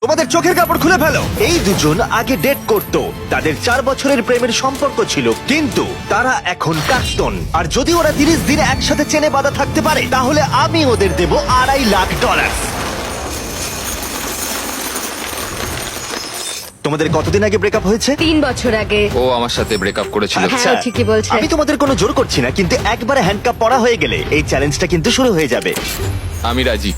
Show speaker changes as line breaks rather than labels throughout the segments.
তোমাদের চোখের কাপড় খুলে ফেলো। এই দুজন আগে ডেট করতো, তাদের 4 বছরের প্রেমের সম্পর্ক ছিল, কিন্তু তারা এখন প্রাক্তন। আর যদি ওরা 30 দিন একসাথে চেনে বাঁধা থাকতে পারে, তাহলে আমি ওদের দেব $2.5 লাখ। তোমাদের কতদিন আগে ব্রেকআপ হয়েছে?
3 বছর আগে।
ও আমার সাথে ব্রেকআপ করেছিল।
আচ্ছা,
হ্যাঁ, ঠিকই বলছে।
আমি তোমাদের কোনো জোর করছি না, কিন্তু একবার হ্যান্ডকাপ পরা হয়ে গেলে এই চ্যালেঞ্জটা কিন্তু শুরু হয়ে যাবে।
আমি রাজি।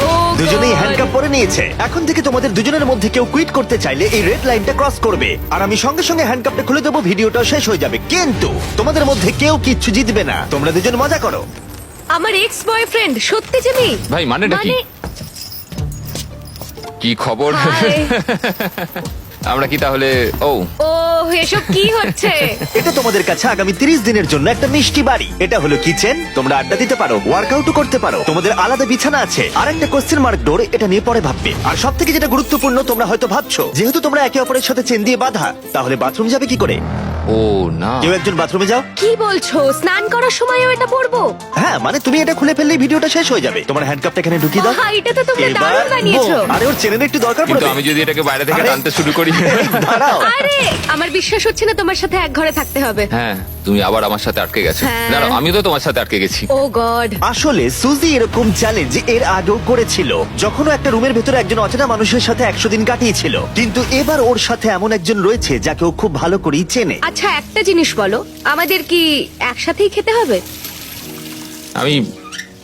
Oh
দুজনেই
God!
হ্যান্ডকাপ পরে নিয়েছে। এখন থেকে তোমাদের দুজনের মধ্যে কেউ কুইট করতে চাইলে এই রেড লাইনটা ক্রস করবে, আর আমি সঙ্গে সঙ্গে হ্যান্ডকাপটা খুলে দেবো, ভিডিওটা শেষ হয়ে যাবে। কিন্তু তোমাদের মধ্যে কেউ কিচ্ছু জিতবে না, তোমরা দুজন মজা করো।
আমার এক্স বয়ফ্রেন্ড সত্যি জিমি।
ভাই মানেটা কি? কি খবর?
হাই।
আমরা কি তাহলে? ও
ও এসব কি হচ্ছে?
এটা তোমাদের কাছে আগামী 30 দিনের জন্য একটা মিষ্টি বাড়ি। এটা হলো কিচেন, তোমরা আড্ডা দিতে পারো, ওয়ার্কআউটও করতে পারো, তোমাদের আলাদা বিছানা আছে, আর একটা কোশ্চেন মার্ক ডোর, এটা নিয়ে পরে ভাববে। আর সব থেকে যেটা গুরুত্বপূর্ণ, তোমরা হয়তো ভাবছো যেহেতু তোমরা একে অপরের সাথে চেন দিয়ে বাঁধা, তাহলে বাথরুম যাবে কি করে?
ও না,
কেউ একজন বাথরুমে যাও।
কি বলছো? স্নান করার সময়ও এটা পরবো?
হ্যাঁ, মানে তুমি এটা খুলে ফেললেই ভিডিওটা শেষ হয়ে যাবে। তোমার হ্যান্ডকাপটা এখানে ঢুকিয়ে দাও।
আহা, এটা তো তোমরা
এবার
দারুণ বানিয়েছো।
আরে ওর চেনের একটু দরকার
কিন্তু
পড়বে।
আমি যদি এটাকে বাইরে থেকে
আরে,
টানতে শুরু করি।
দাঁড়াও।
আরে আমার বিশ্বাস হচ্ছে না তোমার সাথে এক ঘরে থাকতে হবে।
হ্যাঁ, তুমি আবার আমার সাথে আটকে গেছো।
হ্যাঁ।
দাঁড়াও, আমিও তো তোমার সাথে আটকে গেছি।
ও গড।
আসলে সুজি এরকম চ্যালেঞ্জ এর আগেও করেছিল, যখন ও একটা রুমের ভেতরে একজন অচেনা মানুষের সাথে 100 দিন কাটিয়েছিল। কিন্তু এবার ওর সাথে এমন একজন রয়েছে যাকে ও খুব ভালো করেই চেনে।
আচ্ছা একটা জিনিস বলো, আমাদের কি একসাথেই খেতে হবে?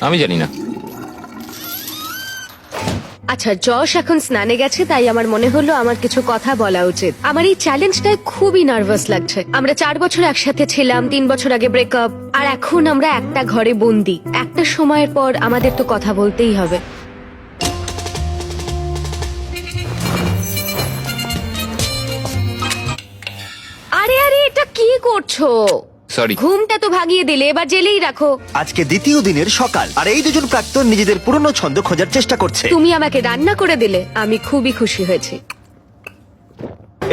আমি জানি না।
আচ্ছা, যশ এখন স্নানে গেছে, তাই আমার মনে হলো আমার কিছু কথা বলা উচিত। আমার এই চ্যালেঞ্জটায় খুবই নার্ভাস লাগছে। আমরা 4 বছর একসাথে ছিলাম, 3 বছর আগে ব্রেকআপ, আর এখন আমরা একটা ঘরে বন্দি। একটা সময়ের পর আমাদের তো কথা বলতেই হবে। আরে আরে, এটা কি করছো?
সরি।
ঘুমটা তো ভাগিয়ে দিলে, এবার জেলেই রাখো।
আজকে দ্বিতীয় দিনের সকাল, আর এই দুজন প্রাক্তন নিজেদের পুরনো ছন্দ খোঁজার চেষ্টা করছে।
তুমি আমাকে রান্না করে দিলে, আমি খুবই খুশি হয়েছি।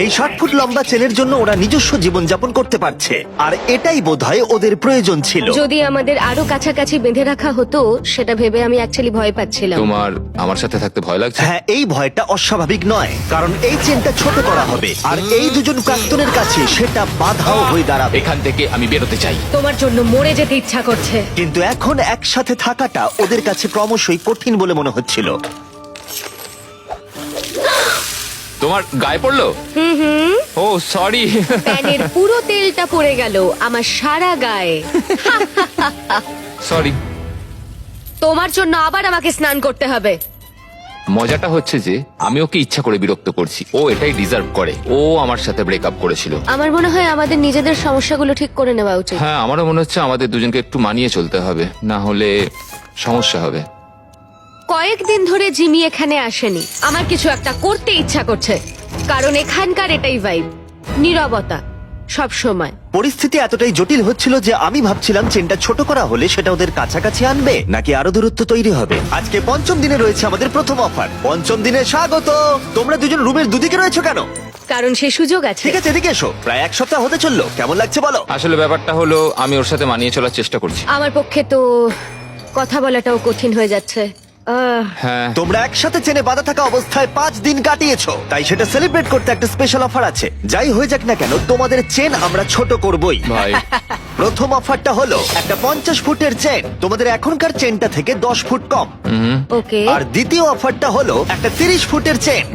এই 60 ফুট লম্বা চেনের জন্য ওরা নিজস্ব জীবন যাপন করতে পারছে, আর এটাই বোধহয় ওদের প্রয়োজন ছিল।
যদি আমাদের আরো কাছাকাছি বেঁধে রাখা হতো, সেটা ভেবে আমি অ্যাকচুয়ালি ভয় পাচ্ছিলাম।
তোমার আমার সাথে থাকতে ভয় লাগছে?
হ্যাঁ, এই ভয়টা অস্বাভাবিক নয়, কারণ এই চেনটা ছোট করা হবে, আর এই দুজন প্রাক্তনের কাছে সেটা বাধাও হয়ে দাঁড়াবে।
এখান থেকে আমি বেরোতে চাই।
তোমার জন্য মরে যেতে ইচ্ছা করছে।
কিন্তু এখন একসাথে থাকাটা ওদের কাছে ক্রমশই কঠিন বলে মনে হচ্ছিল।
তোমার গায়ে পড়লো? ও সরি।
প্যানের পুরো তেলটা পড়ে গেল আমার সারা গায়ে।
সরি।
তোমার জন্য আবার আমাকে স্নান করতে হবে।
মজাটা হচ্ছে যে আমি ওকে ইচ্ছা করে বিরক্ত করছি। ও এটাই ডিজার্ভ করে। ও আমার সাথে ব্রেকআপ করেছিল।
আমার মনে হয় আমাদের নিজেদের সমস্যাগুলো ঠিক করে নেওয়া উচিত।
হ্যাঁ, আমারও মনে হচ্ছে আমাদের দুজনকে একটু মানিয়ে চলতে হবে, না হলে সমস্যা হবে।
কয়েকদিন ধরে জিমি এখানে আসেনি। আমার কিছু একটা করতে ইচ্ছা করছে, কারণ এখানকার এটাই ভাইব, নীরবতা সব সময়।
পরিস্থিতি এতটাই জটিল হচ্ছিল যে আমি ভাবছিলাম চেনটা ছোট করা হলে সেটা ওদের কাছাকাছি আনবে, নাকি আরো দূরত্ব তৈরি হবে। আজকে 5ম দিনে রয়েছে আমাদের প্রথম অফার। 5ম দিনে স্বাগত। তোমরা দুজন রুমের দুদিকে রয়েছো কেন?
কারণ সে সুযোগ আছে।
ঠিক আছে, এদিকে এসো। প্রায় 1 সপ্তাহ হতে চললো, কেমন লাগছে বলো?
আসলে ব্যাপারটা হলো আমি ওর সাথে মানিয়ে চলার চেষ্টা করছি।
আমার পক্ষে তো কথা বলাটাও কঠিন হয়ে যাচ্ছে।
হ্যাঁ,
তোমরা একসাথে চেনে বাঁধা থাকা অবস্থায় 5 দিন কাটিয়েছো, তাই সেটা সেলিব্রেট করতে একটা স্পেশাল অফার আছে। যাই হয়ে যাক না কেন, তোমাদের চেন আমরা ছোট করবই।
ভাই।
প্রথম অফারটা হলো একটা 50 ফুটের চেন, তোমাদের এখনকার চেনটা থেকে 10 ফুট কম।
ওকে।
আর দ্বিতীয় অফারটা হলো একটা 30 ফুটের চেন,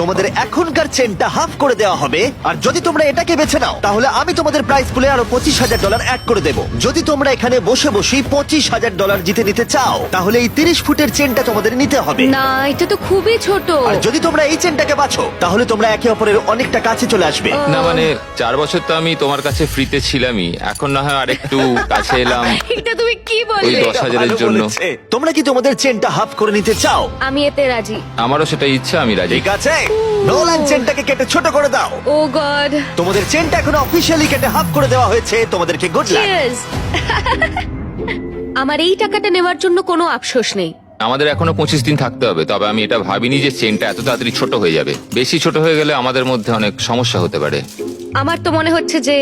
তোমাদের এখনকার চেনটা হাফ করে দেওয়া হবে। আর যদি তোমরা এটাকে বেছে নাও, তাহলে আমি তোমাদের প্রাইস পুলে আরো $25,000 অ্যাড করে দেবো। যদি তোমরা এখানে বসে বসেই $25,000 জিতে নিতে চাও, তাহলে এই 30 ফুটের চেনটা তোমাদের নিতে হবে।
না, এটা তো খুবই ছোট।
আর যদি তোমরা এই চেনটাকে বাছো, তাহলে তোমরা একে অপরের অনেকটা কাছে চলে আসবে।
না মানে 4 বছর তো আমি তোমার কাছে ফ্রিতে ছিলামই, এখন না হয় আরেকটু কাছে এলাম।
এটা তুমি কি
ওই
বললে?
10,000-এর
ভালো
জন্য।
বলেছে। তোমরা কি তোমাদের চেনটা হাফ করে নিতে চাও?
আমি এতে রাজি।
আমারও সেটা ইচ্ছা, আমি রাজি।
ঠিক আছে, নোলান চেনটাকে কেটে ছোট করে দাও।
ও গড।
তোমাদের চেনটা এখন অফিসিয়ালি কেটে হাফ করে দেওয়া হয়েছে। তোমাদেরকে গুড লাক।
চিয়ার্স। আমার এই টাকাটা নেওয়ার জন্য কোনো আফসোস নেই।
আমাদের এখনো 25 দিন থাকতে হবে, তবে আমি এটা ভাবিনি যে চেনটা এত তাড়াতাড়ি ছোট হয়ে যাবে। বেশি ছোট হয়ে গেলে আমাদের মধ্যে অনেক সমস্যা হতে পারে।
আমার তো মনে হচ্ছে যে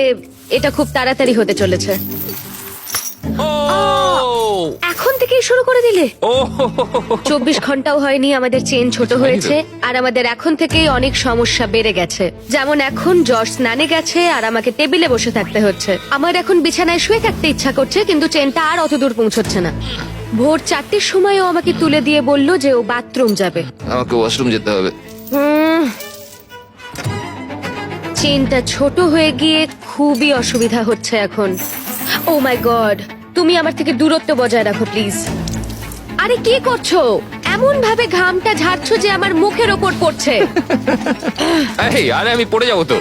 এটা খুব তাড়াতাড়ি হতে চলেছে। এখন থেকেই শুরু করে দিলে?
ও
24 ঘন্টাও হয়নি আমাদের চেন ছোট
হয়নি তো।
হয়েছে, আর আমাদের এখন থেকেই অনেক সমস্যা বেড়ে গেছে। যেমন এখন জর্জ স্নানে গেছে আর আমাকে টেবিলে বসে থাকতে হচ্ছে। আমার এখন বিছানায় শুয়ে থাকতে ইচ্ছা করছে, কিন্তু চেনটা আর অত দূর পৌঁছচ্ছে না। ভোর 4টের সময়ও আমাকে তুলে দিয়ে বলল যে ও বাথরুম যাবে।
আমাকে ওয়াশরুম যেতে হবে।
চেনটা ছোট হয়ে গিয়ে খুবই অসুবিধা হচ্ছে এখন। ও মাই গড, তুমি আমার থেকে দূরত্ব বজায় রাখো প্লিজ। আরে কি করছো? এমন ভাবে ঘামটা ঝাড়ছো যে আমার মুখের ওপর পড়ছে।
এই, আরে আমি পড়ে যাবো তো।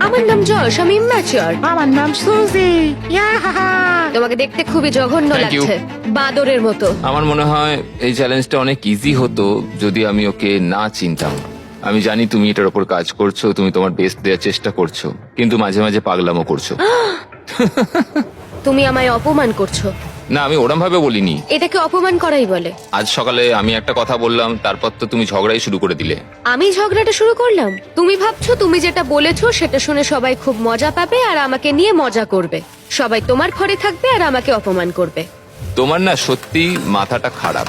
আমার নাম যশ, আমি ইম্যাচিওর।
আমার নাম সুজি। ইয়াহাহা।
তোমাকে দেখতে খুবই জঘন্য
Thank you.
লাগছে, বাদরের মতো।
আমার মনে হয় এই চ্যালেঞ্জটা অনেক ইজি হতো যদি আমি ওকে না চিনতাম। আমি জানি তুমি এটার উপর কাজ করছো, তুমি তোমার বেস্ট দেওয়ার চেষ্টা করছো, কিন্তু মাঝে মাঝে পাগলামো করছো।
তুমি আমায় অপমান করছো।
না, আমি ওরম ভাবে বলিনি।
এটাকে অপমান করাই বলে।
আজ সকালে আমি একটা কথা বললাম, তারপর তো তুমি ঝগড়াই শুরু করে দিলে।
আমি ঝগড়াটা শুরু করলাম? তুমি ভাবছো তুমি যেটা বলেছো সেটা শুনে সবাই খুব মজা পাবে আর আমাকে নিয়ে মজা করবে। সবাই তোমার ঘরে থাকবে আর আমাকে অপমান করবে।
তোমার না সত্যি মাথাটা খারাপ।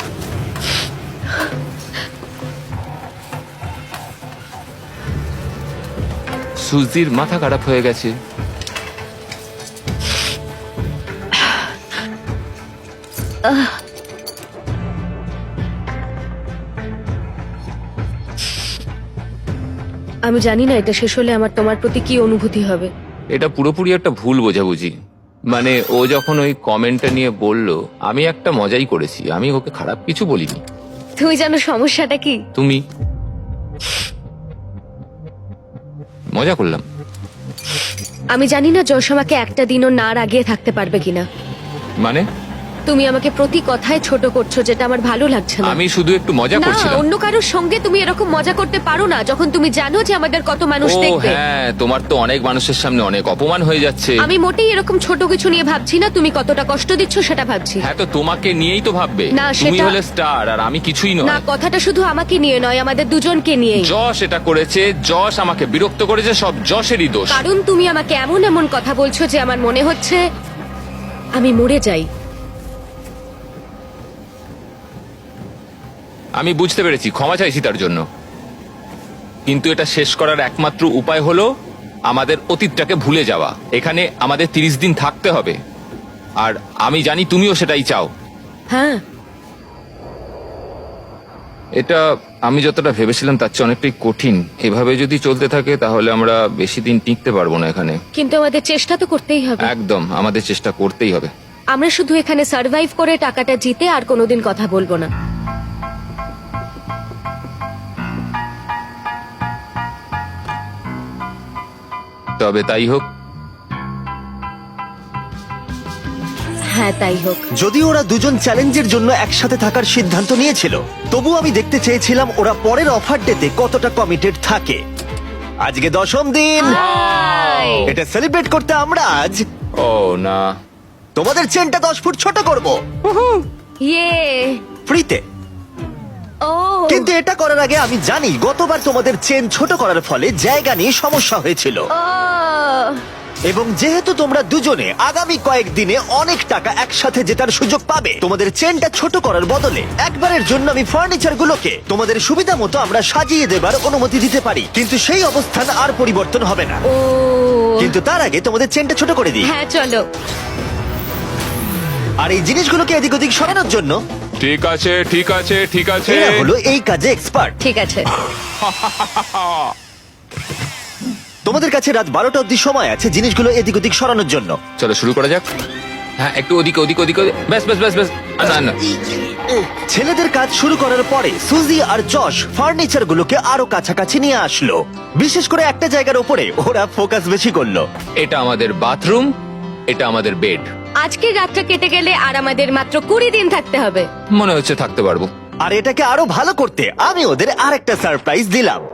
সুজির মাথা খারাপ হয়ে গেছে।
আমি জানি না এটা শেষ হলে আমার তোমার প্রতি কি অনুভূতি হবে।
এটা পুরোপুরি একটা ভুল বোঝাবুঝি। মানে ও যখন ওই কমেন্টটা নিয়ে বলল, আমি একটা মজাই করেছি, আমি ওকে খারাপ কিছু বলিনি।
তুমি জানো সমস্যাটা কি?
তুমি মজা করলাম।
আমি জানি না যশ আমাকে একটা দিনও না রাগিয়ে থাকতে পারবে কিনা।
মানে
তুমি আমাকে প্রতি কথায় ছোট করছো, যেটা আমার ভালো লাগছে না।
আমি শুধু একটু মজা
না,
করছিলাম।
অন্য কারোর সঙ্গে তুমি এরকম মজা করতে পারো না যখন তুমি জানো যে আমাদের কত মানুষ
ও
দেখবে।
হ্যাঁ, তোমার তো অনেক মানুষের সামনে অনেক অপমান হয়ে যাচ্ছে।
আমি মোটেই এরকম ছোট কিছু নিয়ে ভাবছি না, তুমি কতটা কষ্ট দিচ্ছ সেটা ভাবছি।
হ্যাঁ, তো তোমাকে নিয়েই তো ভাববে।
না,
তুমি
সেটা-
হলে স্টার আর আমি কিছুই
না,
নয়।
কথাটা শুধু আমাকে নিয়ে নয়, আমাদের দুজনকে নিয়ে।
যশ এটা করেছে, যশ আমাকে বিরক্ত করেছে, সব যশেরই দোষ।
কারণ তুমি আমাকে এমন এমন কথা বলছো যে আমার মনে হচ্ছে আমি মরে যাই।
আমি বুঝতে পেরেছি, ক্ষমা চাইছি তার জন্য। কিন্তু এটা শেষ করার একমাত্র উপায় হলো আমাদের অতীতটাকে ভুলে যাওয়া। এখানে আমাদের 30 দিন থাকতে হবে, আর আমি জানি তুমিও সেটাই চাও।
হ্যাঁ,
এটা আমি যতটা ভেবেছিলাম তার চেয়ে অনেকটাই কঠিন। এভাবে যদি চলতে থাকে তাহলে আমরা বেশি দিন টিকতে পারবো না এখানে।
কিন্তু আমাদের চেষ্টা তো করতেই হবে।
একদম, আমাদের চেষ্টা করতেই হবে।
আমরা শুধু এখানে সার্ভাইভ করে টাকাটা জিতে আর কোনোদিন কথা বলবো না।
তবে তাই হোক।
হ্যাঁ, তাই হোক।
যদিও ওরা দুজন চ্যালেঞ্জের জন্য একসাথে থাকার সিদ্ধান্ত নিয়েছিল, তবু আমি দেখতে চেয়েছিলাম ওরা পরের অফার ডেতে কতটা কমিটেড থাকে। আজকে 10ম দিন।
হাই।
এটা সেলিব্রেট করতে আমরা আজ
ও না,
তোমাদের চেনটা 10 ফুট ছোট করব
ইয়ে।
ফ্রিতে।
ও,
কিন্তু এটা করার আগে আমি জানি গতবার তোমাদের চেন ছোট করার ফলে জায়গা নিয়ে সমস্যা হয়েছিল,
ও,
এবং যেহেতু তোমরা দুজনে আগামী কয়েকদিনে অনেক টাকা একসাথে জেতার সুযোগ পাবে, তোমাদের চেনটা ছোট করার বদলে একবারের জন্য আমি ফার্নিচার গুলোকে তোমাদের সুবিধা মতো আমরা সাজিয়ে দেবার অনুমতি দিতে পারি। কিন্তু সেই অবস্থান আর পরিবর্তন হবে না।
ও।
কিন্তু তার আগে তোমাদের চেনটা ছোট করে দিই।
হ্যাঁ, চলো।
আর এই জিনিসগুলোকে এদিক ওদিক সরানোর জন্য
ঠিক আছে ঠিক আছে ঠিক আছে।
এরা হলো এই কাজে এক্সপার্ট।
ঠিক আছে।
তোমাদের কাছে রাত 12টা অব্দি সময় আছে জিনিসগুলো এদিক ওদিক সরানোর জন্য।
চলো শুরু করা যাক। হ্যাঁ, একটু ওদিকে ওদিকে ওদিকে ব্যাস ব্যাস ব্যাস ব্যাস। না না,
ছেলেদের কাজ শুরু করার পরে সুজি আর যশ ফার্নিচার গুলোকে আরো কাছাকাছি নিয়ে আসলো। বিশেষ করে একটা জায়গার উপরে ওরা ফোকাস বেশি করলো।
এটা আমাদের বাথরুম, এটা আমাদের বেড।
আজকের রাতটা কেটে গেলে আর আমাদের মাত্র 20 দিন থাকতে হবে।
মনে হচ্ছে থাকতে পারবো।
আর এটাকে আরো ভালো করতে আমি ওদের আরেকটা সারপ্রাইজ দিলাম।